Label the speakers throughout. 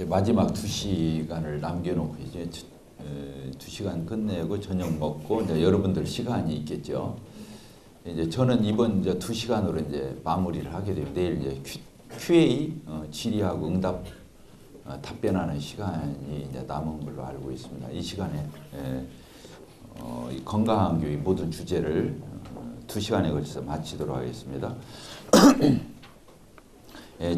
Speaker 1: 이제 마지막 2시간을 남겨놓고 이제 2시간 끝내고 저녁 먹고 이제 여러분들 시간이 있겠죠. 이제 저는 이번 이제 2시간으로 이제 마무리를 하게 되고 내일 이제 QA 질의하고 응답 답변하는 시간이 이제 남은 걸로 알고 있습니다. 이 시간에 이 건강한 교육 모든 주제를 2시간에 걸쳐서 마치도록 하겠습니다.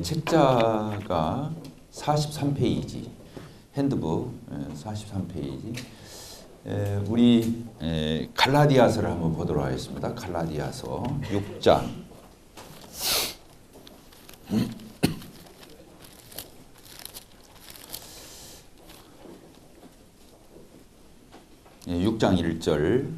Speaker 1: 책자가 43페이지, 핸드북 43페이지. 우리 갈라디아서를 한번 보도록 하겠습니다. 갈라디아서 6장. 6장 1절.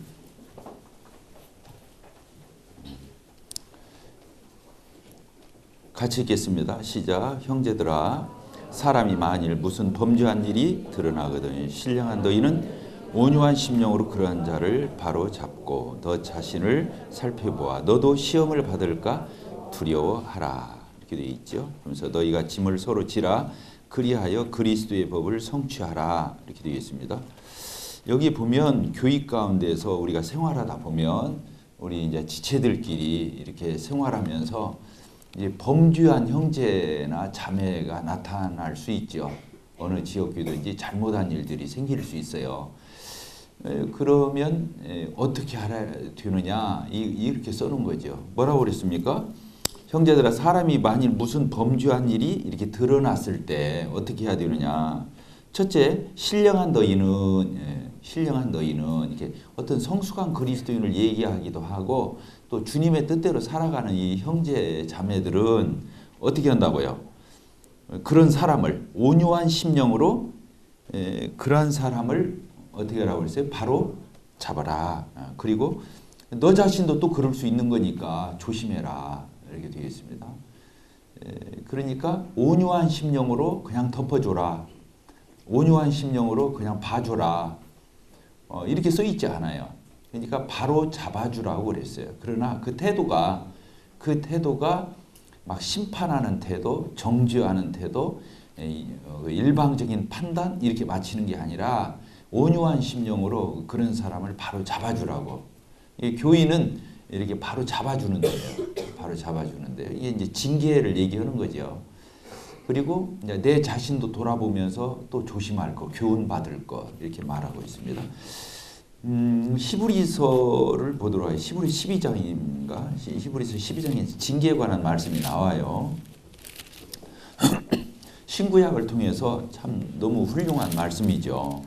Speaker 1: 같이 읽겠습니다. 시작. 형제들아, 사람이 만일 무슨 범죄한 일이 드러나거든 신령한 너희는 온유한 심령으로 그러한 자를 바로 잡고 너 자신을 살펴보아 너도 시험을 받을까 두려워하라. 이렇게 되어 있죠. 그러면서 너희가 짐을 서로 지라 그리하여 그리스도의 법을 성취하라. 이렇게 되어 있습니다. 여기 보면 교육 가운데서 우리가 생활하다 보면 우리 이제 지체들끼리 이렇게 생활하면서 이제 범죄한 형제나 자매가 나타날 수 있죠. 어느 지역이든지 잘못한 일들이 생길 수 있어요. 그러면 어떻게 알아야 되느냐 이렇게 써놓은 거죠. 뭐라고 그랬습니까? 형제들아, 사람이 만일 무슨 범죄한 일이 이렇게 드러났을 때 어떻게 해야 되느냐. 첫째, 신령한 너희는 이렇게 어떤 성숙한 그리스도인을 얘기하기도 하고 또 주님의 뜻대로 살아가는 이 형제 자매들은 어떻게 한다고요? 그런 사람을 온유한 심령으로 그러한 사람을 어떻게 하라고 그랬어요? 바로 잡아라. 그리고 너 자신도 또 그럴 수 있는 거니까 조심해라. 이렇게 되어 있습니다. 그러니까 온유한 심령으로 그냥 덮어줘라. 온유한 심령으로 그냥 봐줘라. 이렇게 써 있지 않아요. 그러니까 바로 잡아주라고 그랬어요. 그러나 그 태도가 막 심판하는 태도, 정죄하는 태도, 일방적인 판단 이렇게 마치는 게 아니라 온유한 심령으로 그런 사람을 바로 잡아주라고. 교인은 이렇게 바로 잡아주는데요. 바로 잡아주는데요. 이게 이제 징계를 얘기하는 거죠. 그리고 이제 내 자신도 돌아보면서 또 조심할 것, 교훈받을 것 이렇게 말하고 있습니다. 히브리서를 보도록 하겠습니다. 히브리 12장인가? 히브리서 12장에 징계에 관한 말씀이 나와요. 신구약을 통해서 참 너무 훌륭한 말씀이죠.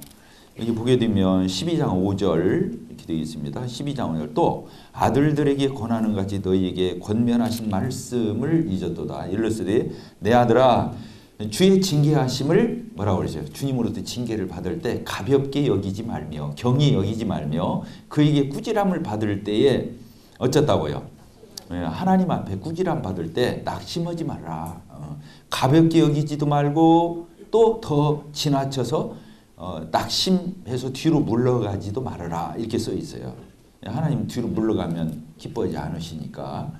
Speaker 1: 여기 보게 되면 12장 5절 이렇게 되어 있습니다. 12장 5절 또 아들들에게 권하는 같이 너희에게 권면하신 말씀을 잊었도다. 일러스되 내 아들아 주의 징계하심을 뭐라고 그러죠? 주님으로부터 징계를 받을 때 가볍게 여기지 말며 경히 여기지 말며 그에게 꾸지람을 받을 때에 어쩌다고요? 하나님 앞에 꾸지람 받을 때 낙심하지 말라. 가볍게 여기지도 말고 또 더 지나쳐서 낙심해서 뒤로 물러가지도 말아라. 이렇게 써 있어요. 하나님 뒤로 물러가면 기뻐하지 않으시니까.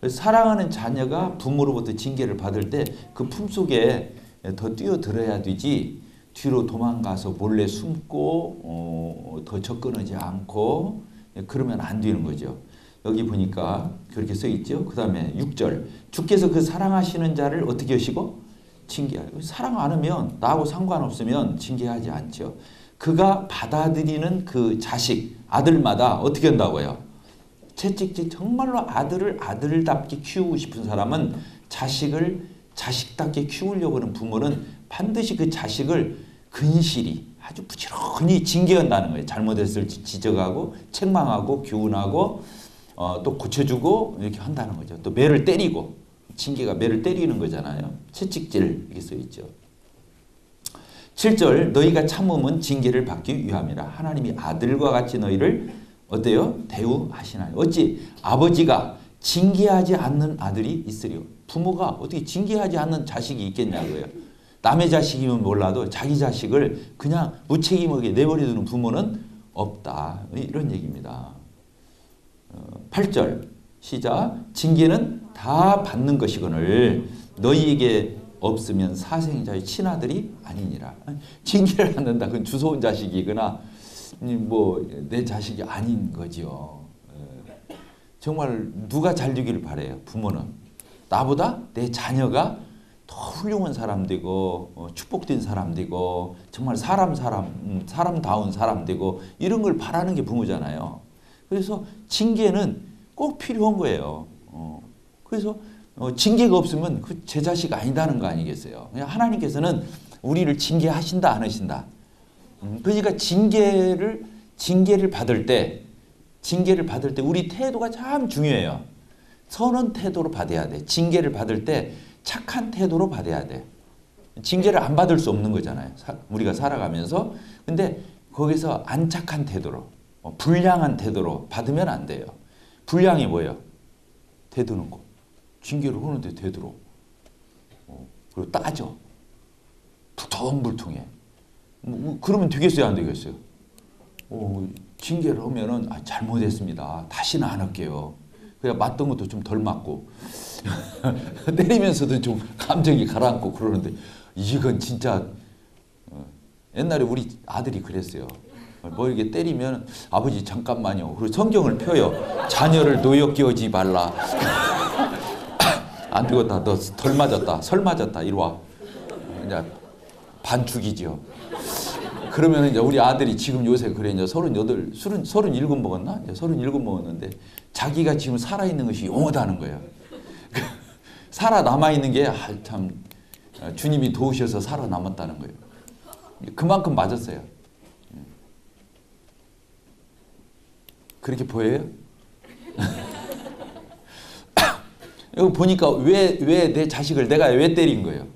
Speaker 1: 사랑하는 자녀가 부모로부터 징계를 받을 때 그 품속에 더 뛰어들어야 되지 뒤로 도망가서 몰래 숨고 더 접근하지 않고 그러면 안 되는 거죠. 여기 보니까 그렇게 써 있죠. 그 다음에 6절 주께서 그 사랑하시는 자를 어떻게 하시고? 징계하고. 사랑 안 하면 나하고 상관없으면 징계하지 않죠. 그가 받아들이는 그 자식 아들마다 어떻게 한다고요? 채찍질. 정말로 아들을 아들답게 키우고 싶은 사람은 자식을 자식답게 키우려고 하는 부모는 반드시 그 자식을 근실히 아주 부지런히 징계한다는 거예요. 잘못했을 지적하고 책망하고 교훈하고 또 고쳐주고 이렇게 한다는 거죠. 또 매를 때리고. 징계가 매를 때리는 거잖아요. 채찍질 이렇게 써 있죠. 7절 너희가 참음은 징계를 받기 위함이라. 하나님이 아들과 같이 너희를 어때요? 대우하시나요? 어찌 아버지가 징계하지 않는 아들이 있으리요? 부모가 어떻게 징계하지 않는 자식이 있겠냐고요. 남의 자식이면 몰라도 자기 자식을 그냥 무책임하게 내버려두는 부모는 없다. 이런 얘기입니다. 8절 시작. 징계는 다 받는 것이거늘 너희에게 없으면 사생자의 친아들이 아니니라. 징계를 받는다. 그건 주소온 자식이거나 뭐 내 자식이 아닌 거죠. 정말 누가 잘 되기를 바래요. 부모는 나보다 내 자녀가 더 훌륭한 사람 되고 축복된 사람 되고 정말 사람다운 사람 되고 이런 걸 바라는 게 부모잖아요. 그래서 징계는 꼭 필요한 거예요. 그래서 징계가 없으면 그 제 자식 아니다는 거 아니겠어요. 그냥 하나님께서는 우리를 징계하신다 안 하신다. 그러니까 징계를 받을 때 우리 태도가 참 중요해요. 선한 태도로 받아야 돼. 징계를 받을 때 착한 태도로 받아야 돼. 징계를 안 받을 수 없는 거잖아요. 우리가 살아가면서. 근데 거기서 안 착한 태도로, 불량한 태도로 받으면 안 돼요. 불량이 뭐예요? 대드는 거. 징계를 하는데 대들어. 그리고 따져. 불통불통해. 그러면 되겠어요, 안 되겠어요? 징계를 하면은 잘못했습니다. 다시는 안 할게요. 그냥 맞던 것도 좀 덜 맞고 때리면서도 좀 감정이 가라앉고 그러는데 이건 진짜 옛날에 우리 아들이 그랬어요. 뭐 이렇게 때리면 아버지 잠깐만요. 그리고 성경을 펴요. 자녀를 노엽게 하지 말라. 안 되겠다. 너 덜 맞았다. 설 맞았다. 이리 와. 이제 반죽이죠. 그러면 이제 우리 아들이 지금 요새 그래 이제 37 먹었나? 이제 37 먹었는데 자기가 지금 살아있는 것이 용하다는 거예요. 살아남아있는 게 참 주님이 도우셔서 살아남았다는 거예요. 그만큼 맞았어요. 그렇게 보여요? 여기 보니까 왜 내 자식을 내가 왜 때린 거예요?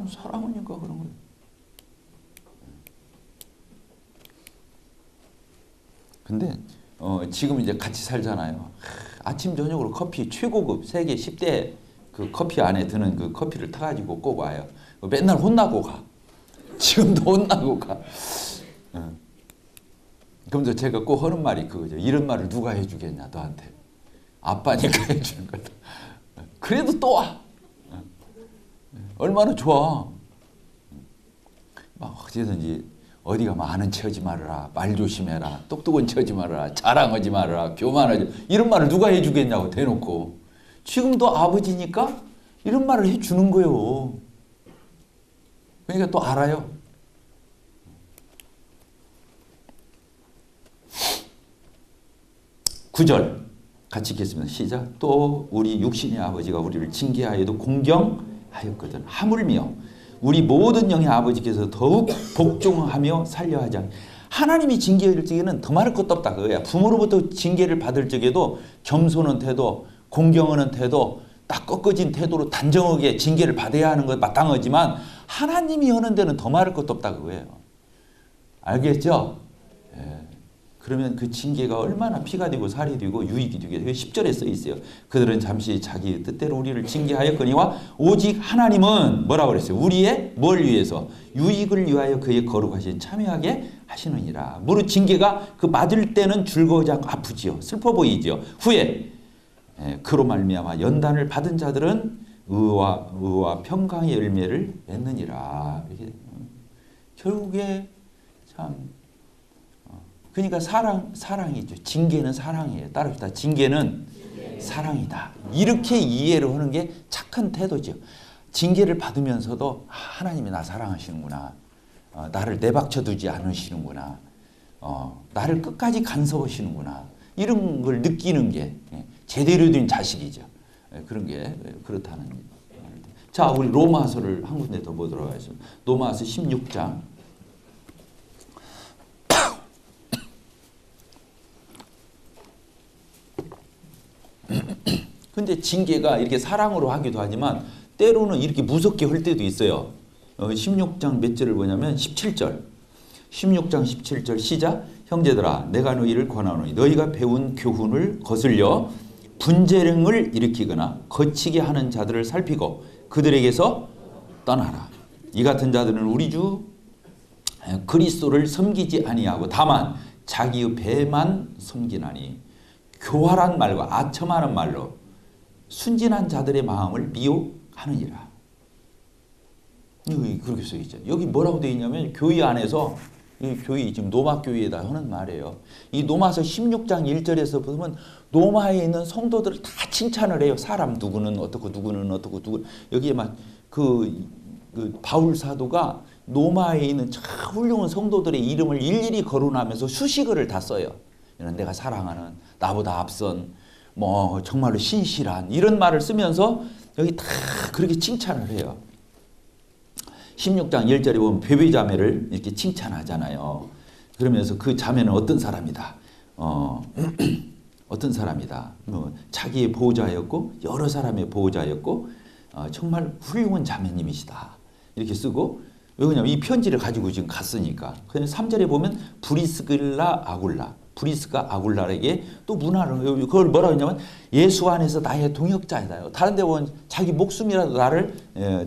Speaker 1: 사랑하니까 그런 거예요. 근데 지금 이제 같이 살잖아요. 아침 저녁으로 커피 최고급 세계 10대 그 커피 안에 드는 그 커피를 타가지고 꼭 와요. 맨날 혼나고 가. 지금도 혼나고 가. 그러면서 제가 꼭 하는 말이 그거죠. 이런 말을 누가 해주겠냐 너한테. 아빠니까 해주는 거다. 그래도 또 와. 얼마나 좋아. 막 어디든지 어디 가면 아는 체 하지 말아라. 말 조심해라. 똑똑한 체 하지 말아라. 자랑하지 말아라. 교만하지. 이런 말을 누가 해주겠냐고 대놓고. 지금도 아버지니까 이런 말을 해주는 거예요. 그러니까 또 알아요. 구절 같이 읽겠습니다. 시작. 또 우리 육신의 아버지가 우리를 징계하여도 공경하였거든. 하물며 우리 모든 영의 아버지께서 더욱 복종하며 살려하지 않. 하나님이 징계할 적에는 더 말할 것도 없다 그거야. 부모로부터 징계를 받을 적에도 겸손한 태도, 공경하는 태도, 딱 꺾어진 태도로 단정하게 징계를 받아야 하는 것 마땅하지만 하나님이 하는 데는 더 말할 것도 없다 그거예요. 알겠죠? 예. 그러면 그 징계가 얼마나 피가 되고 살이 되고 유익이 되게 10절에 써 있어요. 그들은 잠시 자기 뜻대로 우리를 징계하였거니와 오직 하나님은 뭐라고 그랬어요? 우리의 뭘 위해서? 유익을 위하여 그의 거룩하신 참여하게 하시느니라. 무릇 징계가 그 맞을 때는 즐거워지 않고 아프지요. 슬퍼 보이지요. 후에 그로 말미암아 연단을 받은 자들은 의와 평강의 열매를 맺느니라. 이렇게 결국에 참 그러니까 사랑이죠. 징계는 사랑이에요. 따릅시다. 징계는 사랑이다. 이렇게 이해를 하는 게 착한 태도죠. 징계를 받으면서도 하나님이 나 사랑하시는구나. 나를 내박쳐두지 않으시는구나. 나를 끝까지 간섭하시는구나. 이런 걸 느끼는 게 제대로 된 자식이죠. 그런 게 그렇다는. 자, 우리 로마서를 한 군데 더 보도록 하겠습니다. 로마서 16장. 근데 징계가 이렇게 사랑으로 하기도 하지만 때로는 이렇게 무섭게 할 때도 있어요. 16장 몇 절을 보냐면 17절. 16장 17절 시작. 형제들아 내가 너희를 권하노니 너희가 배운 교훈을 거슬려 분쟁을 일으키거나 거치게 하는 자들을 살피고 그들에게서 떠나라. 이 같은 자들은 우리 주 그리스도를 섬기지 아니하고 다만 자기의 배만 섬기나니 교활한 말과 아첨하는 말로 순진한 자들의 마음을 미혹하느니라. 여기 그렇게 써 있죠. 여기 뭐라고 되어 있냐면 교회 안에서 이 교회 지금 노마 교회에다 하는 말이에요. 이 노마서 16장 1절에서 보면 노마에 있는 성도들을 다 칭찬을 해요. 사람 누구는 어떻고 누구는 어떻고 누구 여기에 막 그 바울 사도가 노마에 있는 참 훌륭한 성도들의 이름을 일일이 거론하면서 수식어를 다 써요. 이런 내가 사랑하는 나보다 앞선 뭐 정말로 신실한 이런 말을 쓰면서 여기 다 그렇게 칭찬을 해요. 16장 1절에 보면 베베자매를 이렇게 칭찬하잖아요. 그러면서 그 자매는 어떤 사람이다. 어떤 사람이다. 자기의 보호자였고 여러 사람의 보호자였고 정말 훌륭한 자매님이시다. 이렇게 쓰고 왜냐면 이 편지를 가지고 지금 갔으니까. 그래서 3절에 보면 브리스길라 아굴라. 브리스가 아굴라에게 또 문화를 그걸 뭐라고 했냐면 예수 안에서 나의 동역자이다. 다른 데 보면 자기 목숨이라도 나를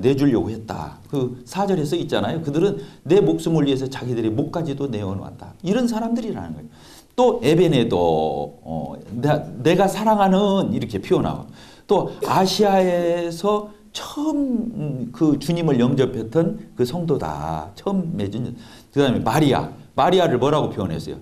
Speaker 1: 내주려고 했다. 그 4절에 써 있잖아요. 그들은 내 목숨을 위해서 자기들의 목까지도 내어놓았다. 이런 사람들이라는 거예요. 또 에베네도 내가 사랑하는 이렇게 표현하고 또 아시아에서 처음 그 주님을 영접했던 그 성도다. 처음 맺은 그 다음에 마리아를 뭐라고 표현했어요?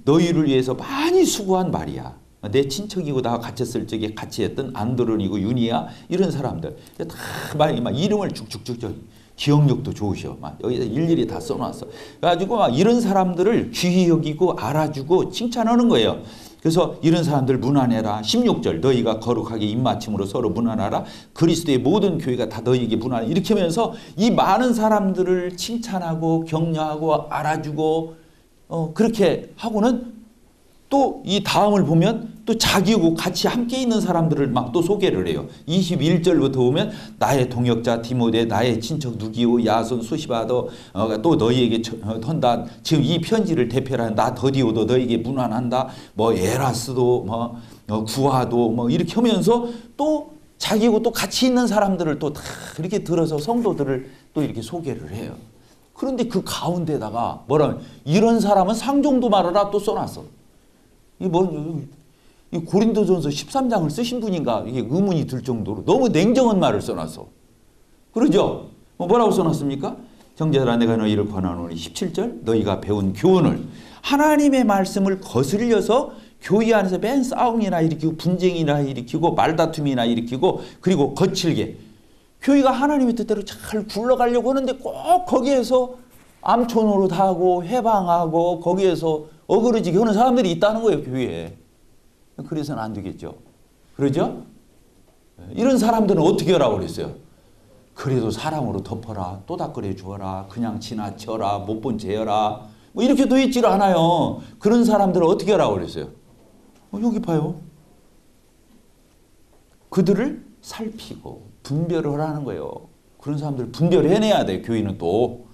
Speaker 1: 너희를 위해서 많이 수고한 마리아. 내 친척이고 나 같이 을 적에 같이 했던 안드론이고 유니아 이런 사람들 다 막 이름을 쭉쭉쭉 기억력도 좋으셔. 막 여기다 일일이 다 써놨어. 그래가지고 막 이런 사람들을 귀히 여기고 알아주고 칭찬하는 거예요. 그래서 이런 사람들 문안해라. 16절 너희가 거룩하게 입맞춤으로 서로 문안하라. 그리스도의 모든 교회가 다 너희에게 문안하라. 이렇게 하면서 이 많은 사람들을 칭찬하고 격려하고 알아주고 그렇게 하고는 또 이 다음을 보면 또 자기하고 같이 함께 있는 사람들을 막 또 소개를 해요. 21절부터 보면 나의 동역자 디모데, 나의 친척 누기오, 야손, 수시바도 또 너희에게 헌다. 지금 이 편지를 대표로 하는 나 더디오도 너희에게 문안한다. 뭐 에라스도 뭐 구하도 뭐 이렇게 하면서 또 자기하고 또 같이 있는 사람들을 또 다 이렇게 들어서 성도들을 또 이렇게 소개를 해요. 그런데 그 가운데다가 뭐라면 이런 사람은 상종도 말하라 또 써놨어. 이 고린도전서 13장을 쓰신 분인가 이게 의문이 들 정도로 너무 냉정한 말을 써놨어. 그러죠? 뭐라고 써놨습니까? 형제들아 내가 너희를 권하노니 17절 너희가 배운 교훈을 하나님의 말씀을 거슬려서 교회 안에서 맨 싸움이나 일으키고 분쟁이나 일으키고 말다툼이나 일으키고 그리고 거칠게 교회가 하나님의 뜻대로 잘 굴러가려고 하는데 꼭 거기에서 암초 노릇하고 해방하고 거기에서 어그러지게 하는 사람들이 있다는 거예요. 교회에. 그래서는 안 되겠죠. 그러죠? 이런 사람들은 어떻게 하라고 그랬어요? 그래도 사랑으로 덮어라. 또닥거려 주어라. 그냥 지나쳐라. 못 본 채 해라. 뭐 이렇게 돼 있지를 않아요. 그런 사람들은 어떻게 하라고 그랬어요? 여기 봐요. 그들을 살피고 분별을 하라는 거예요. 그런 사람들 분별해내야 돼. 교회는 또.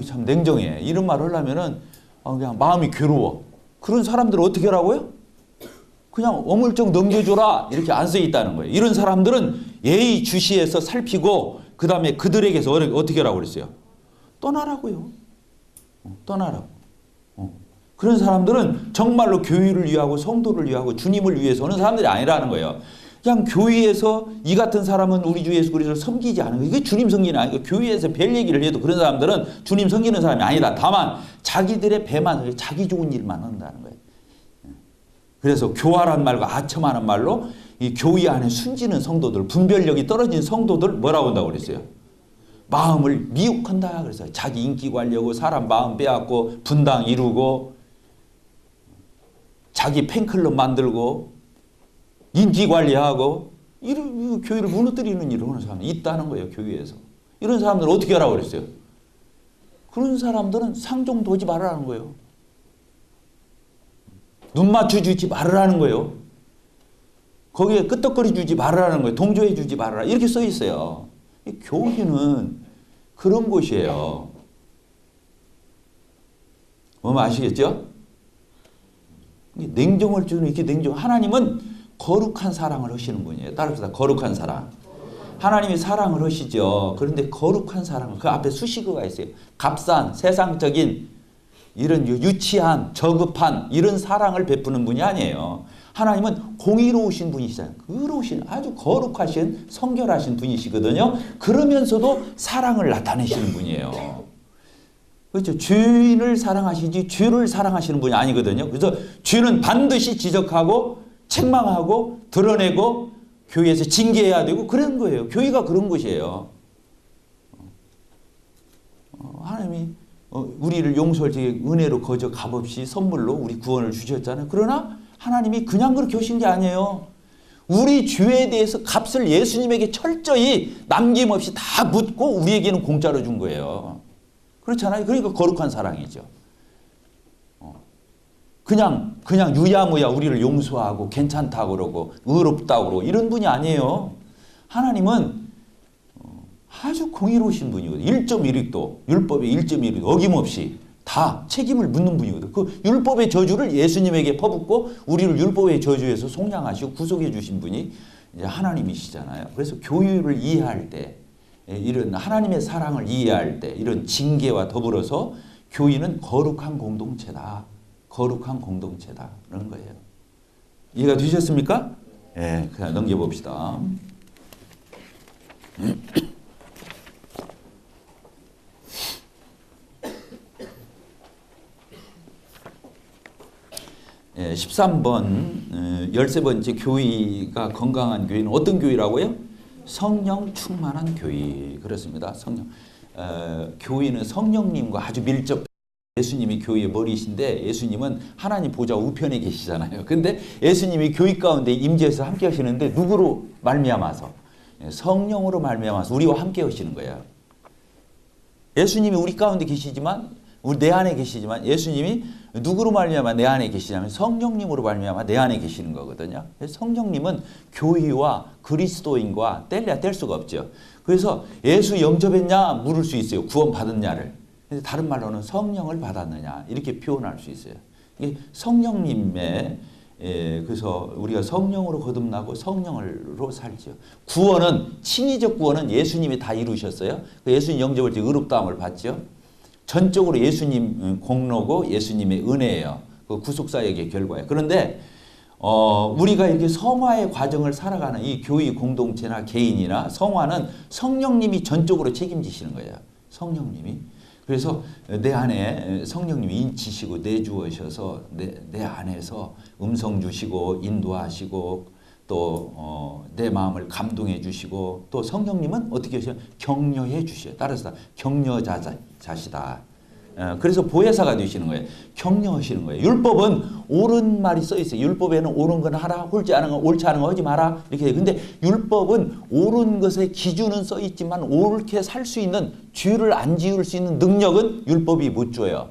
Speaker 1: 참 냉정해. 이런 말 하려면은 그냥 마음이 괴로워. 그런 사람들을 어떻게 하라고요? 그냥 어물쩍 넘겨줘라. 이렇게 안 써 있다는 거예요. 이런 사람들은 예의주시해서 살피고 그 다음에 그들에게서 어떻게 하라고 그랬어요? 떠나라고요. 떠나라고. 그런 사람들은 정말로 교회를 위하고 성도를 위하고 주님을 위해서 하는 사람들이 아니라는 거예요. 그냥 교회에서 이 같은 사람은 우리 주 예수 그리스도를 섬기지 않은 거예요. 이게 주님 섬기는 아니고 교회에서 별 얘기를 해도 그런 사람들은 주님 섬기는 사람이 아니다. 다만 자기들의 배만 자기 좋은 일만 한다는 거예요. 그래서 교활한 말과 아첨하는 말로 이 교회 안에 숨지는 성도들, 분별력이 떨어진 성도들 뭐라고 한다고 그랬어요? 마음을 미혹한다. 그래서 자기 인기 관리하고 사람 마음 빼앗고 분당 이루고 자기 팬클럽 만들고 인기 관리하고 이런 교회를 무너뜨리는 일을 하는 사람이 있다는 거예요. 교회에서. 이런 사람들은 어떻게 하라고 그랬어요? 그런 사람들은 상종도 하지 말라는 거예요. 눈 맞춰주지 말으라는 거예요. 거기에 끄떡거리 주지 말으라는 거예요. 동조해 주지 말아라. 이렇게 써 있어요. 교회는 그런 곳이에요. 뭐 아시겠죠? 냉정을 주는 이렇게 냉정. 하나님은 거룩한 사랑을 하시는 분이에요. 따라서 거룩한 사랑. 하나님이 사랑을 하시죠. 그런데 거룩한 사랑. 그 앞에 수식어가 있어요. 값싼, 세상적인 이런 유치한, 저급한 이런 사랑을 베푸는 분이 아니에요. 하나님은 공의로우신 분이시잖아요. 의로우신 아주 거룩하신 성결하신 분이시거든요. 그러면서도 사랑을 나타내시는 분이에요. 그렇죠. 죄인을 사랑하시지 죄를 사랑하시는 분이 아니거든요. 그래서 죄는 반드시 지적하고 책망하고 드러내고 교회에서 징계해야 되고 그런 거예요. 교회가 그런 곳이에요. 하나님이 우리를 용서할 때 은혜로 거저 값없이 선물로 우리 구원을 주셨잖아요. 그러나 하나님이 그냥 그렇게 하신 게 아니에요. 우리 죄에 대해서 값을 예수님에게 철저히 남김없이 다 묻고 우리에게는 공짜로 준 거예요. 그렇잖아요. 그러니까 거룩한 사랑이죠. 그냥 유야무야 우리를 용서하고 괜찮다고 그러고 의롭다고 그러고 이런 분이 아니에요. 하나님은 아주 공의로우신 분이거든요. 1.1획도 율법의 1.1획도 어김없이 다 책임을 묻는 분이거든요. 그 율법의 저주를 예수님에게 퍼붓고 우리를 율법의 저주에서 속량하시고 구속해 주신 분이 이제 하나님이시잖아요. 그래서 교회를 이해할 때 이런 하나님의 사랑을 이해할 때 이런 징계와 더불어서 교회는 거룩한 공동체다. 거룩한 공동체다라는 거예요. 이해가 되셨습니까? 네, 그냥 넘겨봅시다. 13번 13번째 교회가 건강한 교회는 어떤 교회라고요? 성령 충만한 교회. 그렇습니다. 교회는 성령님과 아주 밀접. 예수님이 교회의 머리이신데 예수님은 하나님 보좌 우편에 계시잖아요. 근데 예수님이 교회 가운데 임재해서 함께 하시는데 누구로 말미암아서? 성령으로 말미암아서 우리와 함께 하시는 거예요. 예수님이 우리 가운데 계시지만 우리 내 안에 계시지만 예수님이 누구로 말미암아 내 안에 계시냐면 성령님으로 말미암아 내 안에 계시는 거거든요. 성령님은 교회와 그리스도인과 뗄래야 뗄 수가 없죠. 그래서 예수 영접했냐 물을 수 있어요. 구원 받았냐를. 다른 말로는 성령을 받았느냐 이렇게 표현할 수 있어요. 이게 성령님의 그래서 우리가 성령으로 거듭나고 성령으로 살죠. 구원은 칭의적 구원은 예수님이 다 이루셨어요. 예수님 영접을 때 의롭다함을 받죠. 전적으로 예수님 공로고 예수님의 은혜예요. 그 구속사역의 결과예요. 그런데 우리가 이렇게 성화의 과정을 살아가는 이 교회 공동체나 개인이나 성화는 성령님이 전적으로 책임지시는 거예요. 성령님이. 그래서 내 안에 성령님이 인치시고 내주어셔서 내 안에서 음성 주시고 인도하시고 또 내 마음을 감동해 주시고 또 성령님은 어떻게 하셔요? 격려해 주셔요. 따라서 격려자시다. 그래서 보혜사가 되시는 거예요. 격려하시는 거예요. 율법은 옳은 말이 써 있어요. 율법에는 옳은 건 하라, 옳지 않은 건 옳지 않은 거 하지 마라. 이렇게 돼요. 근데 율법은 옳은 것의 기준은 써 있지만 옳게 살 수 있는 죄를 안 지을 수 있는 능력은 율법이 못 줘요.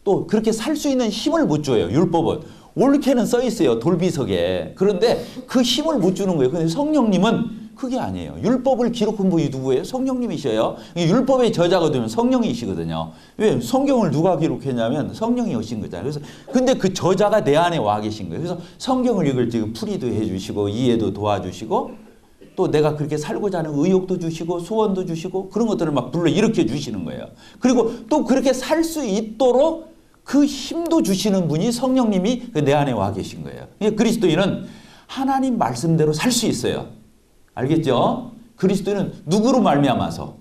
Speaker 1: 또 그렇게 살 수 있는 힘을 못 줘요. 율법은. 옳게는 써 있어요. 돌비석에. 그런데 그 힘을 못 주는 거예요. 근데 성령님은 그게 아니에요. 율법을 기록한 분이 누구예요? 성령님이셔요. 율법의 저자가 되면 성령이시거든요. 왜? 성경을 누가 기록했냐면 성령이 오신 거잖아요. 그래서 근데 그 저자가 내 안에 와 계신 거예요. 그래서 성경을 읽을 때 풀이도 해주시고 이해도 도와주시고 또 내가 그렇게 살고자 하는 의욕도 주시고 소원도 주시고 그런 것들을 막 불러 일으켜 주시는 거예요. 그리고 또 그렇게 살 수 있도록 그 힘도 주시는 분이 성령님이 내 안에 와 계신 거예요. 그리스도인은 하나님 말씀대로 살 수 있어요. 알겠죠? 그리스도인은 누구로 말미암아서?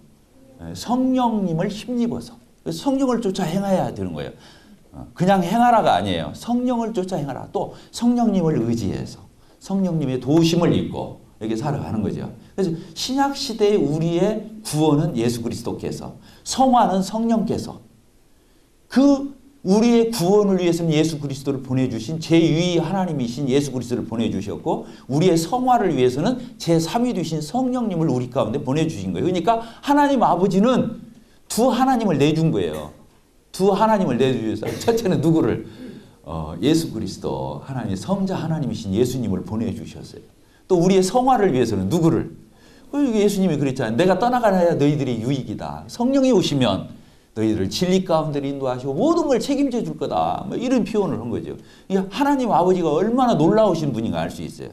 Speaker 1: 성령님을 힘입어서. 성령을 쫓아 행해야 되는 거예요. 그냥 행하라가 아니에요. 성령을 쫓아 행하라. 또 성령님을 의지해서 성령님의 도우심을 입고 이렇게 살아가는 거죠. 그래서 신약시대의 우리의 구원은 예수 그리스도께서, 성화는 성령께서, 그 우리의 구원을 위해서는 예수 그리스도를 보내주신 제2위 하나님이신 예수 그리스도를 보내주셨고 우리의 성화를 위해서는 제3위 되신 성령님을 우리 가운데 보내주신 거예요. 그러니까 하나님 아버지는 두 하나님을 내준 거예요. 두 하나님을 내주셔서 첫째는 누구를? 예수 그리스도 하나님의 성자 하나님이신 예수님을 보내주셨어요. 또 우리의 성화를 위해서는 누구를? 예수님이 그랬잖아요. 내가 떠나가야 너희들이 유익이다. 성령이 오시면 너희들을 진리 가운데 인도하시고 모든 걸 책임져 줄 거다. 뭐 이런 표현을 한 거죠. 하나님 아버지가 얼마나 놀라우신 분인가 알 수 있어요.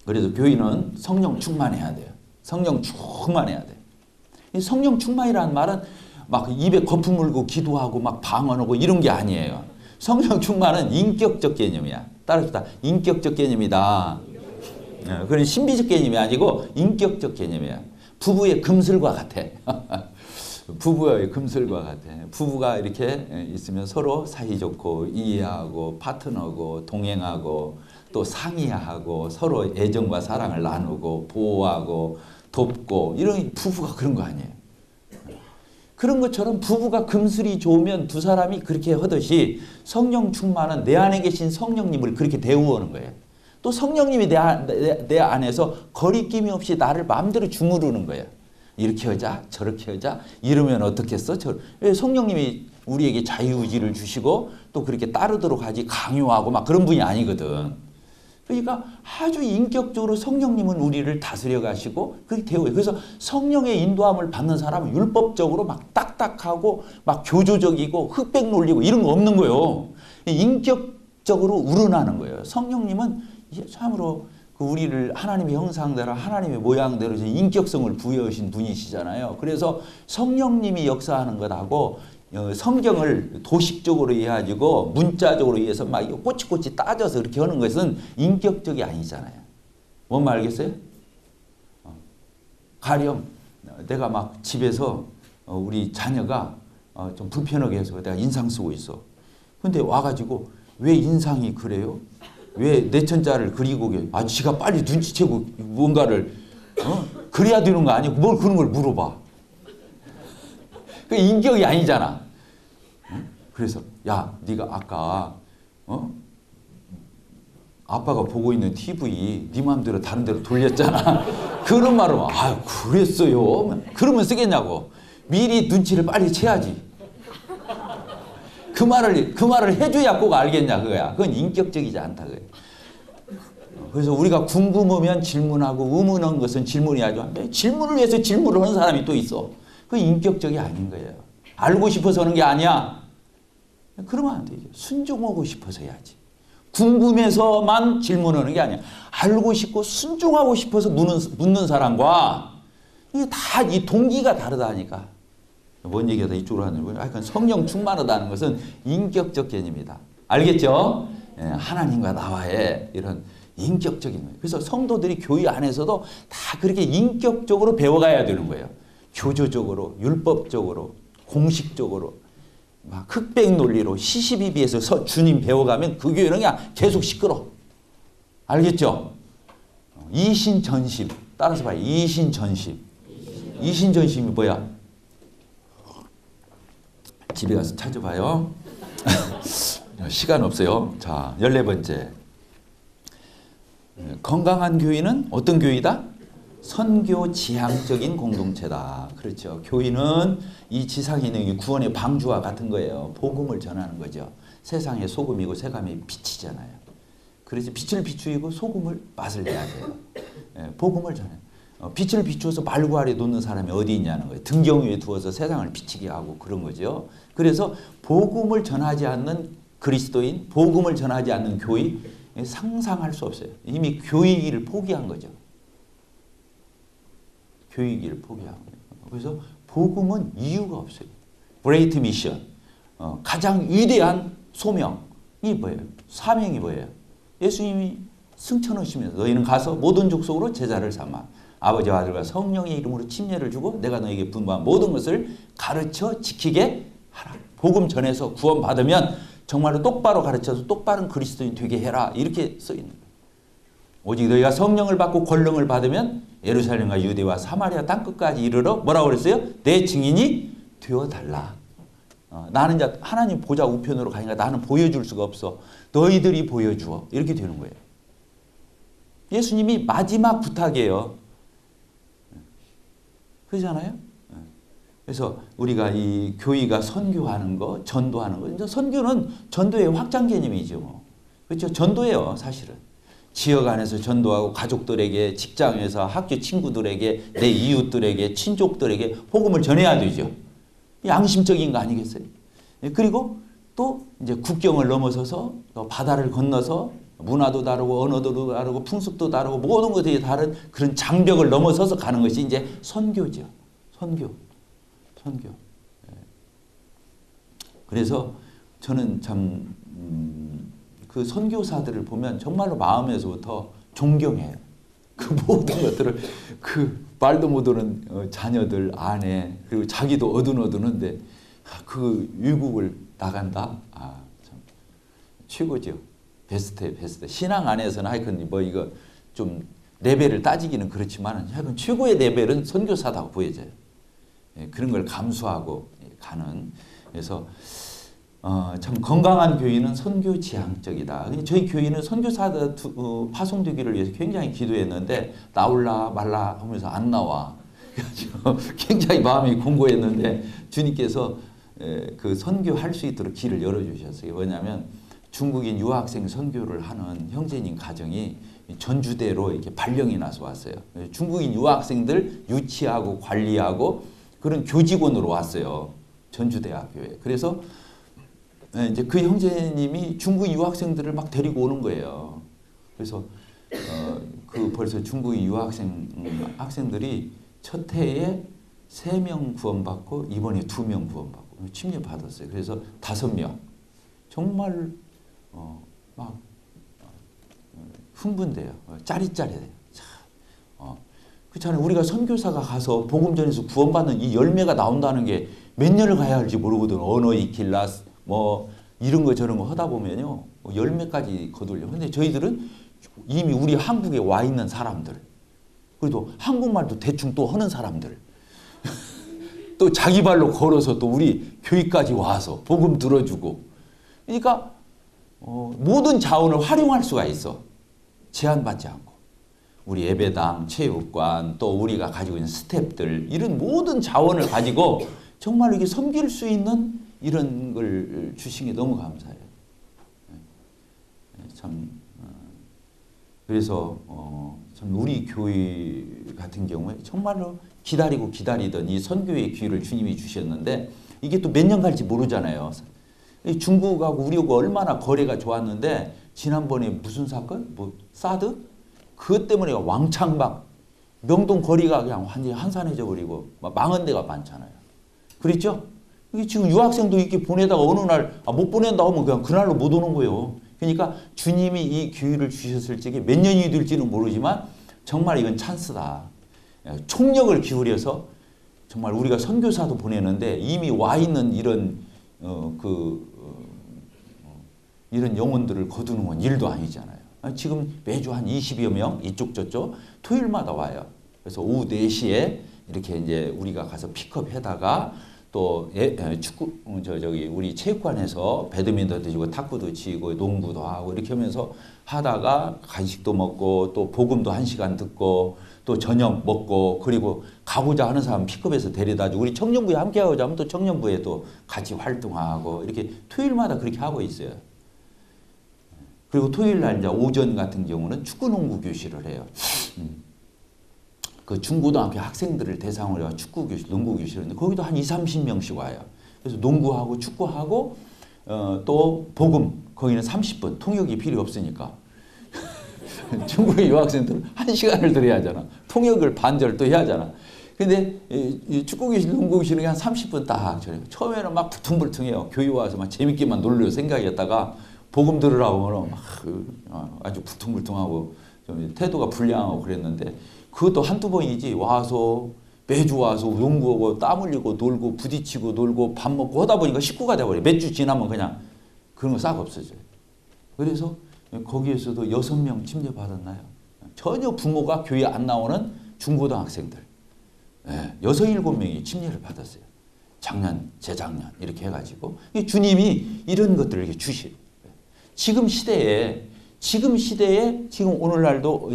Speaker 1: 그래서 교인은 성령 충만해야 돼요. 성령 충만해야 돼요. 이 성령 충만이라는 말은 막 입에 거품 물고 기도하고 막 방언하고 이런 게 아니에요. 성령 충만은 인격적 개념이야. 따라서 인격적 개념이다. 그건 신비적 개념이 아니고 인격적 개념이야. 부부의 금슬과 같아. 부부의 금슬과 같아. 부부가 이렇게 있으면 서로 사이좋고 이해하고 파트너고 동행하고 또 상의하고 서로 애정과 사랑을 나누고 보호하고 돕고 이런 부부가 그런 거 아니에요. 그런 것처럼 부부가 금슬이 좋으면 두 사람이 그렇게 하듯이 성령 충만은 내 안에 계신 성령님을 그렇게 대우하는 거예요. 또 성령님이 내 안에서 거리낌이 없이 나를 마음대로 주무르는 거예요. 이렇게 하자 저렇게 하자 이러면 어떻겠어? 성령님이 우리에게 자유의지를 주시고 또 그렇게 따르도록 하지 강요하고 막 그런 분이 아니거든. 그러니까 아주 인격적으로 성령님은 우리를 다스려 가시고 그렇게 대우해요. 그래서 성령의 인도함을 받는 사람은 율법적으로 막 딱딱하고 막 교조적이고 흑백 놀리고 이런 거 없는 거예요. 인격적으로 우러나는 거예요. 성령님은 참으로 우리를 하나님의 형상대로 하나님의 모양대로 인격성을 부여하신 분이시잖아요. 그래서 성령님이 역사하는 것하고 성경을 도식적으로 이해하고 문자적으로 이해해서 막 꼬치꼬치 따져서 그렇게 하는 것은 인격적이 아니잖아요. 뭔 말 알겠어요? 가령 내가 막 집에서 우리 자녀가 좀 불편하게 해서 내가 인상 쓰고 있어. 근데 와가지고 왜 인상이 그래요? 왜 내천자를 그리고 지가 빨리 눈치채고 뭔가를 그래야 되는 거 아니고 뭘 그런 걸 물어봐. 그 인격이 아니잖아. 그래서 야 네가 아까 아빠가 보고 있는 TV 네 마음대로 다른 데로 돌렸잖아. 그런 말을 그랬어요. 그러면 쓰겠냐고. 미리 눈치를 빨리 채야지. 그 말을 해줘야 꼭 알겠냐 그거야. 그건 인격적이지 않다 그거야. 그래서 우리가 궁금하면 질문하고 의문한 것은 질문이 아주 질문을 위해서 질문을 하는 사람이 또 있어. 그건 인격적이 아닌 거예요. 알고 싶어서 하는 게 아니야. 그러면 안 되죠. 순종하고 싶어서 해야지. 궁금해서만 질문하는 게 아니야. 알고 싶고 순종하고 싶어서 묻는 사람과 이게 다 이 동기가 다르다니까. 뭔 얘기하다 이쪽으로 하는 거예요. 그러니까 성령 충만하다는 것은 인격적 개념이다. 알겠죠? 하나님과 나와의 이런 인격적인 거예요. 그래서 성도들이 교회 안에서도 다 그렇게 인격적으로 배워가야 되는 거예요. 교조적으로, 율법적으로, 공식적으로, 막 흑백 논리로 시시비비해서 주님 배워가면 그 교회는 그냥 계속 시끄러. 알겠죠? 이신전심. 따라서 봐요. 이신전심. 이신전심이 뭐야? 집에 가서 찾아봐요. 시간 없어요. 자, 14번째. 건강한 교회는 어떤 교회다? 선교 지향적인 공동체다. 그렇죠. 교회는 이 지상에 있는 구원의 방주와 같은 거예요. 복음을 전하는 거죠. 세상의 소금이고 세감의 빛이잖아요. 그래서 빛을 비추이고 소금을 맛을 내야 돼요. 복음을 전해요. 빛을 비추어서 말구 아래 놓는 사람이 어디 있냐는 거예요. 등경 위에 두어서 세상을 비치게 하고 그런 거죠. 그래서 복음을 전하지 않는 그리스도인, 복음을 전하지 않는 교회 상상할 수 없어요. 이미 교회이기를 포기한 거죠. 교회이기를 포기한 거예요. 그래서 복음은 이유가 없어요. Great Mission, 가장 위대한 소명이 뭐예요? 사명이 뭐예요? 예수님이 승천하시면서 너희는 가서 모든 족속으로 제자를 삼아 아버지와 아들과 성령의 이름으로 침례를 주고 내가 너에게 분부한 모든 것을 가르쳐 지키게 하라. 복음 전해서 구원 받으면 정말로 똑바로 가르쳐서 똑바른 그리스도인 되게 해라. 이렇게 써 있는 거예요. 오직 너희가 성령을 받고 권능을 받으면 예루살렘과 유대와 사마리아 땅끝까지 이르러 뭐라고 그랬어요? 내 증인이 되어달라. 나는 이제 하나님 보좌 우편으로 가니까 나는 보여줄 수가 없어. 너희들이 보여주어. 이렇게 되는 거예요. 예수님이 마지막 부탁이에요. 그러잖아요. 그래서 우리가 이 교회가 선교하는 거, 전도하는 거. 이제 선교는 전도의 확장 개념이죠. 뭐. 그렇죠. 전도예요, 사실은. 지역 안에서 전도하고 가족들에게, 직장에서 학교 친구들에게, 내 이웃들에게, 친족들에게 복음을 전해야 되죠. 양심적인 거 아니겠어요? 그리고 또 이제 국경을 넘어서서 또 바다를 건너서 문화도 다르고 언어도 다르고 풍습도 다르고 모든 것들이 다른 그런 장벽을 넘어서서 가는 것이 이제 선교죠. 선교. 그래서 저는 참 그 선교사들을 보면 정말로 마음에서부터 존경해요. 그 모든 것들을 그 말도 못하는 자녀들, 아내, 그리고 자기도 어두는데 그 유국을 나간다. 아, 참 최고죠. 베스트에 베스트. 신앙 안에서는 하여튼 뭐 이거 좀 레벨을 따지기는 그렇지만 하여튼 최고의 레벨은 선교사다고 보여져요. 예, 그런 걸 감수하고 가는. 그래서 참 건강한 교회는 선교 지향적이다. 저희 교회는 선교사들 파송되기를 위해서 굉장히 기도했는데 나올라 말라 하면서 안 나와. 굉장히 마음이 공고했는데 주님께서 그 선교할 수 있도록 길을 열어주셨어요. 왜냐하면 중국인 유학생 선교를 하는 형제님 가정이 전주대로 이렇게 발령이 나서 왔어요. 중국인 유학생들 유치하고 관리하고 그런 교직원으로 왔어요. 전주대학교에. 그래서 이제 그 형제님이 중국 유학생들을 막 데리고 오는 거예요. 그래서 그 벌써 중국 학생들이 첫 해에 3명 구원받고 이번에 2명 구원받고 침례 받았어요. 그래서 5명. 정말 막 흥분돼요. 짜릿짜릿해요. 그렇잖아요. 우리가 선교사가 가서 복음 전해서 구원받는 이 열매가 나온다는 게 몇 년을 가야 할지 모르거든. 언어 익힐라 뭐 이런 거 저런 거 하다 보면요. 열매까지 거둘려. 근데 저희들은 이미 우리 한국에 와 있는 사람들. 그래도 한국말도 대충 또 하는 사람들. 또 자기 발로 걸어서 또 우리 교회까지 와서 복음 들어주고. 그러니까 모든 자원을 활용할 수가 있어. 제한받지 않고. 우리 예배당, 체육관, 또 우리가 가지고 있는 스태프들 이런 모든 자원을 가지고 정말 이게 섬길 수 있는 이런 걸 주신 게 너무 감사해요. 참 그래서 참 우리 교회 같은 경우에 정말로 기다리고 기다리던 이 선교의 기회를 주님이 주셨는데 이게 또 몇 년 갈지 모르잖아요. 중국하고 우리하고 얼마나 거래가 좋았는데 지난번에 무슨 사건? 뭐 사드? 그것 때문에 왕창 막 명동 거리가 그냥 완전히 한산해져 버리고 망한 데가 많잖아요. 그렇죠? 이게 지금 유학생도 이렇게 보내다가 어느 날 못 보낸다 하면 그냥 그날로 못 오는 거예요. 그러니까 주님이 이 기회를 주셨을 적에 몇 년이 될지는 모르지만 정말 이건 찬스다. 총력을 기울여서 정말 우리가 선교사도 보내는데 이미 와 있는 이런 이런 영혼들을 거두는 건 일도 아니잖아요. 지금 매주 한 20여 명 이쪽 저쪽 토요일마다 와요. 그래서 오후 4시에 이렇게 이제 우리가 가서 픽업해다가 또 축구 저기 우리 체육관에서 배드민턴도 치고 탁구도 치고 농구도 하고 이렇게 하면서 하다가 간식도 먹고 또 복음도 1시간 듣고 또 저녁 먹고 그리고 가고자 하는 사람 픽업해서 데려다주고 우리 청년부에 함께 하고자 하면 또 청년부에도 같이 활동하고 이렇게 토요일마다 그렇게 하고 있어요. 그리고 토요일 날 이제 오전 같은 경우는 축구 농구 교실을 해요. 그 중고등학교 학생들을 대상으로 해서 축구 교실, 농구 교실을 하는데 거기도 한 20-30명씩 와요. 그래서 농구하고 축구하고 또 복음 거기는 30분 통역이 필요 없으니까 중국의 유학생들은 1시간을 들어야 하잖아. 통역을 반절 또 해야 하잖아. 근데 이 축구 교실, 농구 교실은 한 30분 딱 저래요. 처음에는 막 불퉁불퉁해요. 교회 와서 막 재밌게만 놀려 생각이었다가 복음 들으라고 하면 아주 불퉁불퉁하고 좀 태도가 불량하고 그랬는데 그것도 한두 번이지 와서 매주 와서 농구하고 땀 흘리고 놀고 부딪히고 놀고 밥 먹고 하다 보니까 식구가 돼버려요. 몇 주 지나면 그냥 그런 거 싹 없어져요. 그래서 거기에서도 6명 침례 받았나요? 전혀 부모가 교회 안 나오는 중고등학생들 6-7명이 침례를 받았어요. 작년, 재작년 이렇게 해가지고 주님이 이런 것들을 이렇게 주시요. 지금 시대에 지금 오늘날도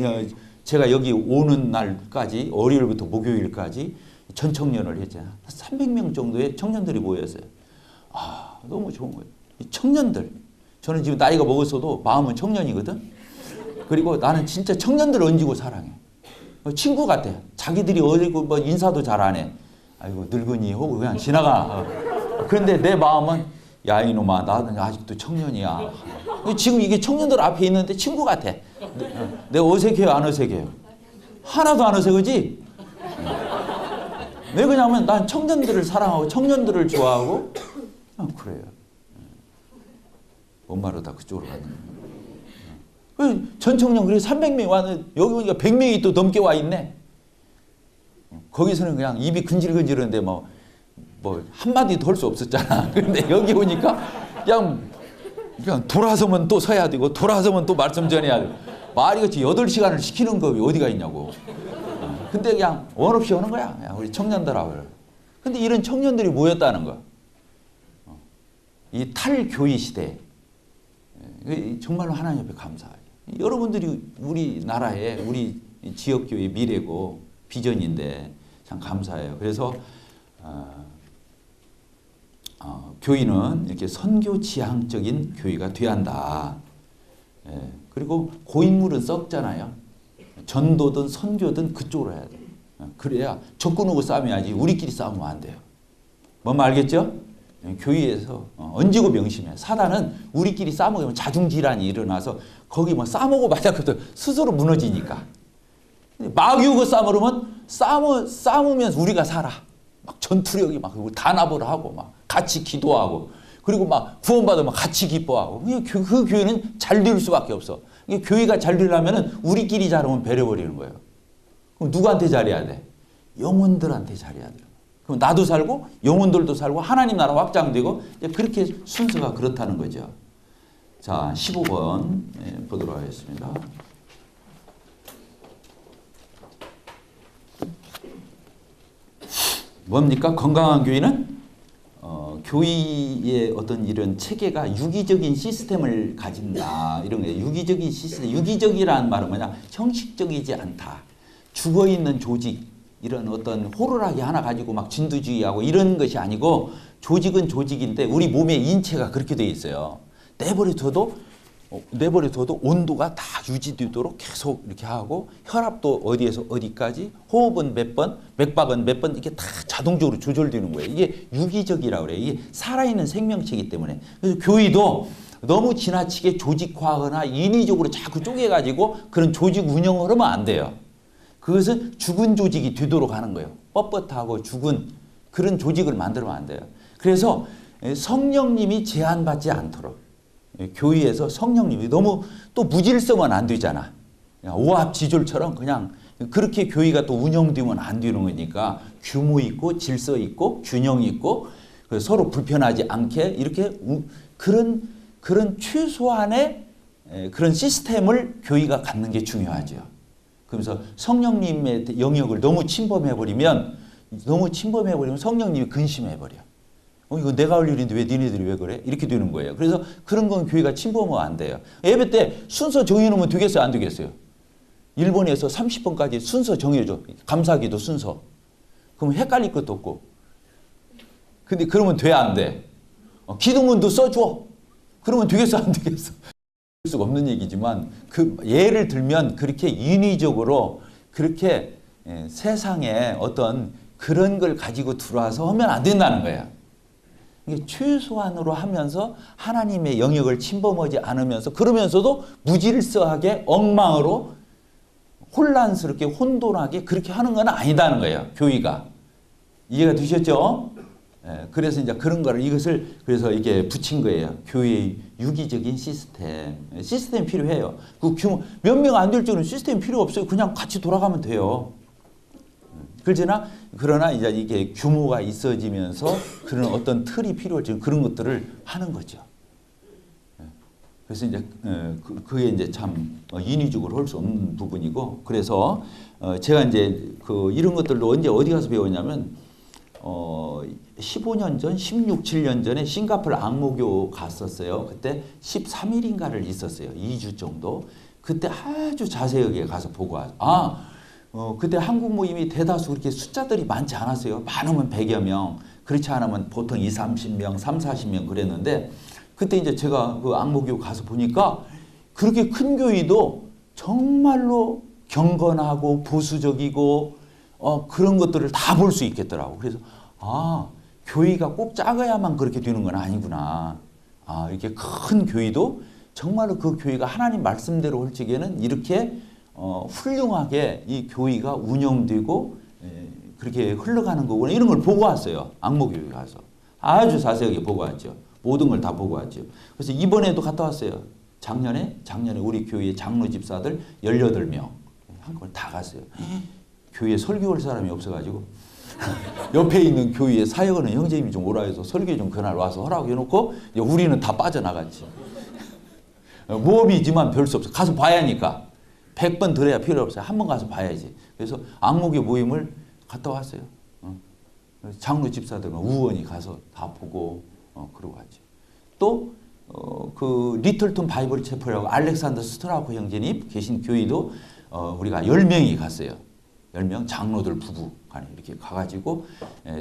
Speaker 1: 제가 여기 오는 날까지 월요일부터 목요일까지 전청년을 했잖아요. 300명 정도의 청년들이 모였어요. 아, 너무 좋은 거예요. 이 청년들. 저는 지금 나이가 먹었어도 마음은 청년이거든. 그리고 나는 진짜 청년들을 얹고 사랑해. 친구 같아. 자기들이 어리고 뭐 인사도 잘 안 해. 아이고 늙은이 하고 그냥 지나가. 그런데 내 마음은 야 이놈아 나는 아직도 청년이야. 지금 이게 청년들 앞에 있는데 친구 같아. 내가 어색해요 안 어색해요? 하나도 안 어색하지? 왜 그러냐면 난 청년들을 사랑하고 청년들을 좋아하고 그래요. 엄마로 다 그쪽으로 가는 거예요. 전 청년 그래 300명이 왔는데 여기 보니까 100명이 또 넘게 와 있네. 거기서는 그냥 입이 근질근질한데 뭐 한마디도 할 수 없었잖아. 그런데 여기 오니까 그냥 돌아서면 또 서야 되고 돌아서면 또 말씀 전해야 되고 말이 같이 8시간을 시키는 거 어디가 있냐고. 근데 그냥 원 없이 오는 거야. 우리 청년들하고. 근데 이런 청년들이 모였다는 거야. 이 탈교회 시대. 정말로 하나님 앞에 감사해요. 여러분들이 우리나라의 우리 지역교회 미래고 비전인데 참 감사해요. 그래서 교회는 이렇게 선교 지향적인 교회가 돼야 한다. 그리고 고인물은 썩잖아요. 전도든 선교든 그쪽으로 해야 돼. 그래야 적군하고 싸움해야지 우리끼리 싸우면 안 돼요. 뭔 말 알겠죠? 교회에서 얹고 명심해. 사단은 우리끼리 싸우면 자중질환이 일어나서 거기 뭐 싸먹고 맞았거든. 스스로 무너지니까. 마귀하고 싸우면 우리가 살아. 막 전투력이 막 단합을 하고 막 같이 기도하고 그리고 막 구원받으면 같이 기뻐하고 그 교회는 잘 될 수밖에 없어. 교회가 잘 되려면 우리끼리 잘하면 배려버리는 거예요. 그럼 누구한테 잘해야 돼? 영혼들한테 잘해야 돼. 그럼 나도 살고 영혼들도 살고 하나님 나라 확장되고 그렇게 순서가 그렇다는 거죠. 자, 15번 보도록 하겠습니다. 뭡니까? 건강한 교회는 교회의 어떤 이런 체계가 유기적인 시스템을 가진다. 이런 거예요. 유기적인 시스템. 유기적이라는 말은 뭐냐? 형식적이지 않다. 죽어있는 조직. 이런 어떤 호루라기 하나 가지고 막 진두지휘하고 이런 것이 아니고 조직은 조직인데 우리 몸의 인체가 그렇게 되어 있어요. 내버려둬도 온도가 다 유지되도록 계속 이렇게 하고 혈압도 어디에서 어디까지 호흡은 몇 번, 맥박은 몇 번 이게 다 자동적으로 조절되는 거예요. 이게 유기적이라고 그래요. 이게 살아있는 생명체이기 때문에. 그래서 교회도 너무 지나치게 조직화하거나 인위적으로 자꾸 쪼개가지고 그런 조직 운영을 하면 안 돼요. 그것은 죽은 조직이 되도록 하는 거예요. 뻣뻣하고 죽은 그런 조직을 만들면 안 돼요. 그래서 성령님이 제한받지 않도록 교회에서 성령님이 너무 또 무질서면 안 되잖아. 오합지졸처럼 그냥 그렇게 교회가 또 운영되면 안 되는 거니까 규모 있고 질서 있고 균형 있고 서로 불편하지 않게 이렇게 그런 최소한의 그런 시스템을 교회가 갖는 게 중요하죠. 그러면서 성령님의 영역을 너무 침범해버리면 성령님이 근심해버려. 이거 내가 할 일인데 왜 니네들이 왜 그래? 이렇게 되는 거예요. 그래서 그런 건 교회가 침범하면 안 돼요. 예배 때 순서 정해놓으면 되겠어요? 안 되겠어요? 일본에서 30분까지 순서 정해줘. 감사기도 순서. 그럼 헷갈릴 것도 없고. 근데 그러면 돼? 안 돼? 기도문도 써줘. 그러면 되겠어? 안 되겠어? 수가 없는 얘기지만 그 예를 들면 그렇게 인위적으로 그렇게 세상에 어떤 그런 걸 가지고 들어와서 하면 안 된다는 거예요. 이게 최소한으로 하면서 하나님의 영역을 침범하지 않으면서 그러면서도 무질서하게 엉망으로 혼란스럽게 혼돈하게 그렇게 하는 건 아니다는 거예요. 교회가. 이해가 되셨죠? 그래서 이제 그런 거를 그래서 이게 붙인 거예요. 교회의 유기적인 시스템 필요해요. 그 규모 몇 명 안 될 줄은 시스템 필요 없어요. 그냥 같이 돌아가면 돼요. 그러나 이제 이게 규모가 있어지면서 그런 어떤 틀이 필요할 그런 것들을 하는 거죠. 그래서 이제 그게 이제 참 인위적으로 할 수 없는 부분이고 그래서 제가 이제 이런 것들도 언제 어디 가서 배웠냐면 15년 전, 16, 7년 전에 싱가포르 앙모교 갔었어요. 그때 13일인가를 있었어요. 2주 정도. 그때 아주 자세하게 가서 보고 와서 그때 한국 모임이 대다수 그렇게 숫자들이 많지 않았어요. 많으면 100여 명, 그렇지 않으면 보통 20, 30명, 30, 40명 그랬는데 그때 이제 제가 그 앙모교 가서 보니까 그렇게 큰 교회도 정말로 경건하고 보수적이고 그런 것들을 다 볼 수 있겠더라고. 그래서 교회가 꼭 작아야만 그렇게 되는 건 아니구나. 이렇게 큰 교회도 정말로 그 교회가 하나님 말씀대로 할 적에는 이렇게 훌륭하게 이 교회가 운영되고 그렇게 흘러가는 거구나. 이런 걸 보고 왔어요. 앙모교회 가서. 아주 자세하게 보고 왔죠. 모든 걸 다 보고 왔죠. 그래서 이번에도 갔다 왔어요. 작년에 우리 교회 장로 집사들 18명 한꺼번에 다 갔어요. 교회에 설교 올 사람이 없어가지고 옆에 있는 교회에 사역하는 형제님이 좀 오라 해서 설교 좀 그날 와서 하라고 해놓고 우리는 다 빠져나갔지. 모험이지만 별 수 없어. 가서 봐야 하니까. 100번 들어야 필요 없어요. 한 번 가서 봐야지. 그래서 앙목의 모임을 갔다 왔어요. 장로 집사들은 우원이 가서 다 보고 그러고 왔죠. 또 그 리틀톤 바이블 채플이라고 알렉산더 스트라우크 형제님 계신 교회도 우리가 10명이 갔어요. 10명 장로들 부부 간에 이렇게 가가지고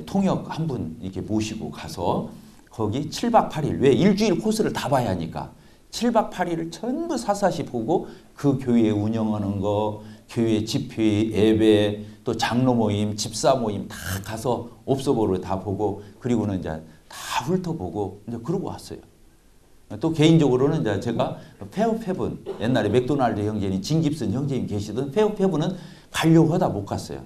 Speaker 1: 통역 한 분 이렇게 모시고 가서 거기 7박 8일 왜 일주일 코스를 다 봐야 하니까 7박 8일을 전부 샅샅이 보고 그 교회 운영하는 거, 교회 집회, 예배, 또 장로 모임, 집사 모임 다 가서 옵서버로 다 보고 그리고는 이제 다 훑어보고 이제 그러고 왔어요. 또 개인적으로는 이제 제가 페어페븐 옛날에 맥도날드 형제님 진깁슨 형제님 계시던 페어페븐은 가려고 하다 못 갔어요.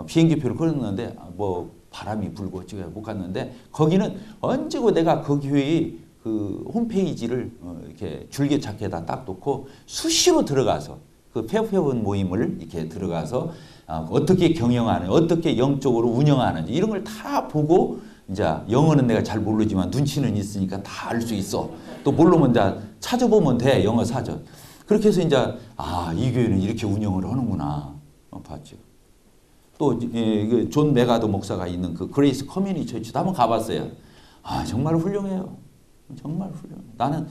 Speaker 1: 비행기표를 끊었는데 뭐 바람이 불고 지금 못 갔는데 거기는 언제고 내가 그 교회의 그 홈페이지를 이렇게 줄기차게다 딱 놓고 수시로 들어가서 그 페어페븐 모임을 이렇게 들어가서 어떻게 경영하는, 어떻게 영적으로 운영하는지 이런 걸 다 보고 이제 영어는 내가 잘 모르지만 눈치는 있으니까 다 알 수 있어. 또 모르면 이제 찾아보면 돼 영어 사전. 그렇게 해서 이제 이 교회는 이렇게 운영을 하는구나 봤죠. 또 존 메가더 목사가 있는 그 그레이스 커뮤니티 처치도 한번 가봤어요. 정말 훌륭해요. 정말 훌륭해. 나는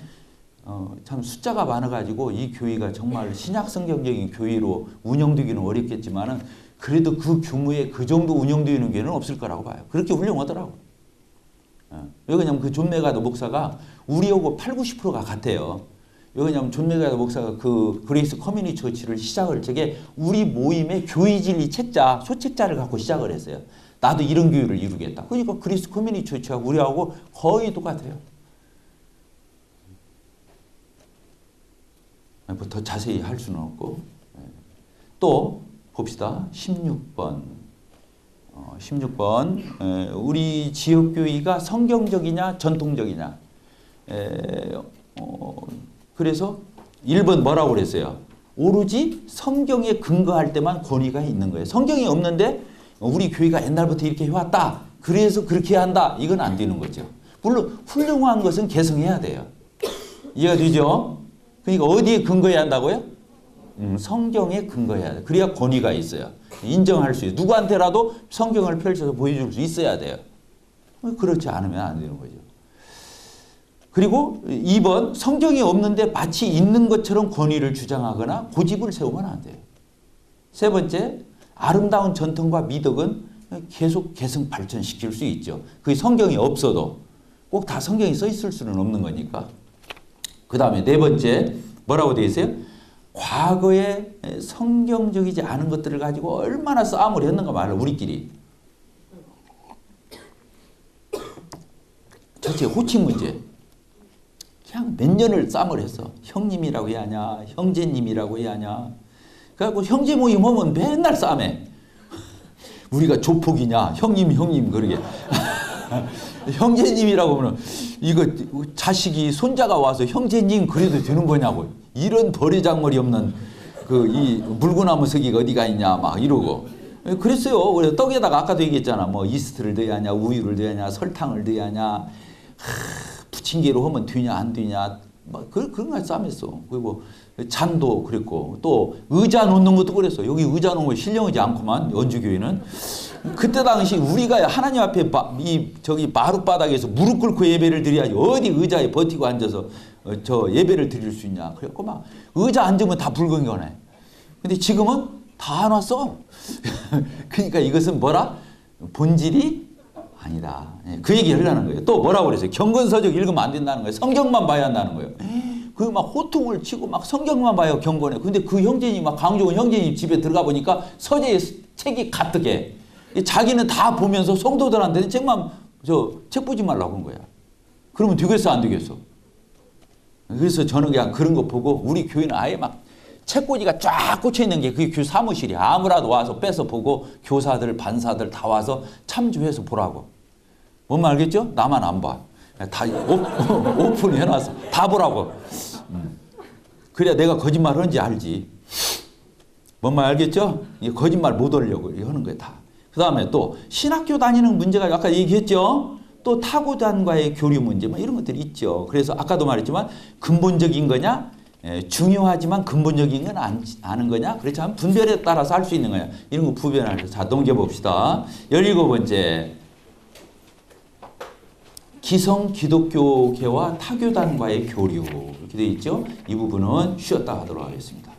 Speaker 1: 참 숫자가 많아가지고 이 교회가 정말 신약성경적인 교회로 운영되기는 어렵겠지만은 그래도 그 규모의 그 정도 운영되는 교회는 없을 거라고 봐요. 그렇게 훌륭하더라고. 왜냐면 그 존 메가더 목사가 우리하고 80~90%가 같아요. 왜냐면 존 메가더 목사가 그 그레이스 커뮤니티 처치를 시작을 저게 우리 모임의 교회 진리 책자, 소책자를 갖고 시작을 했어요. 나도 이런 교회를 이루겠다. 그러니까 그레이스 커뮤니티 처치하고 우리하고 거의 똑같아요. 뭐 더 자세히 할 수는 없고. 또 봅시다. 16번. 16번. 우리 지역교회가 성경적이냐 전통적이냐. 그래서 1번 뭐라고 그랬어요? 오로지 성경에 근거할 때만 권위가 있는 거예요. 성경이 없는데 우리 교회가 옛날부터 이렇게 해왔다. 그래서 그렇게 한다. 이건 안 되는 거죠. 물론 훌륭한 것은 개성해야 돼요. 이해가 되죠? 그러니까 어디에 근거해야 한다고요? 성경에 근거해야 돼. 그래야 권위가 있어요. 인정할 수 있어요. 누구한테라도 성경을 펼쳐서 보여줄 수 있어야 돼요. 그렇지 않으면 안 되는 거죠. 그리고 2번 성경이 없는데 마치 있는 것처럼 권위를 주장하거나 고집을 세우면 안 돼요. 세 번째, 아름다운 전통과 미덕은 계속 개성 발전시킬 수 있죠. 그게 성경이 없어도 꼭 다 성경이 써 있을 수는 없는 거니까. 그 다음에 네 번째 뭐라고 되어 있어요? 과거에 성경적이지 않은 것들을 가지고 얼마나 싸움을 했는가 말이야 우리끼리. 전체 호칭 문제. 그냥 몇 년을 싸움을 했어. 형님이라고 해야 하냐 형제님이라고 해야 하냐. 그래갖고 형제 모임 하면 맨날 싸움해. 우리가 조폭이냐 형님 그러게. 형제님이라고 하면 이거 자식이 손자가 와서 형제님 그래도 되는 거냐고. 이런 버리장머리 없는 그 이 물구나무 서기가 어디가 있냐 막 이러고 그랬어요. 그래서 떡에다가 아까도 얘기했잖아. 뭐 이스트를 넣어야 하냐 우유를 넣어야 하냐 설탕을 넣어야 하냐 부침개로 하면 되냐 안 되냐 막 그런 거 싸움했어. 그리고 잔도 그랬고 또 의자 놓는 것도 그랬어. 여기 의자 놓은 거 신령하지 않구만 연주교회는. 그때 당시 우리가 하나님 앞에 저기 마룻바닥에서 무릎 꿇고 예배를 드려야지 어디 의자에 버티고 앉아서 저 예배를 드릴 수 있냐. 그래갖고 막 의자 앉으면 다 붉은 거네. 근데 지금은 다 안 왔어. 그러니까 이것은 뭐라? 본질이 아니다. 그 얘기를 하려는 거예요. 또 뭐라고 그랬어요? 경건서적 읽으면 안 된다는 거예요. 성경만 봐야 한다는 거예요. 그 막 호통을 치고 막 성경만 봐요 경건에. 근데 그 형제님 막 강종원 형제님 집에 들어가 보니까 서재에 책이 가득해. 자기는 다 보면서 성도들한테는 책 보지 말라고 한 거야. 그러면 되겠어 안 되겠어? 그래서 저는 그냥 그런 거 보고 우리 교회는 아예 막 책꽂이가 쫙 꽂혀 있는 게 그게 교회 사무실이야. 아무라도 와서 뺏어 보고 교사들 반사들 다 와서 참조해서 보라고. 뭔 말 알겠죠? 나만 안 봐. 다 오픈해놔서 다 보라고. 그래야 내가 거짓말 하는지 알지. 뭔 말 알겠죠? 이게 거짓말 못 하려고 하는 거예요, 다. 그 다음에 또 신학교 다니는 문제가 아까 얘기했죠? 또 타고단과의 교류 문제, 뭐 이런 것들이 있죠. 그래서 아까도 말했지만 근본적인 거냐? 중요하지만 근본적인 건 아는 거냐? 그렇지 않으면 분별에 따라서 할 수 있는 거냐? 이런 거 구별하는 자, 넘겨봅시다. 17번째. 기성 기독교계와 타교단과의 교류. 이렇게 되어 있죠? 이 부분은 쉬었다 하도록 하겠습니다.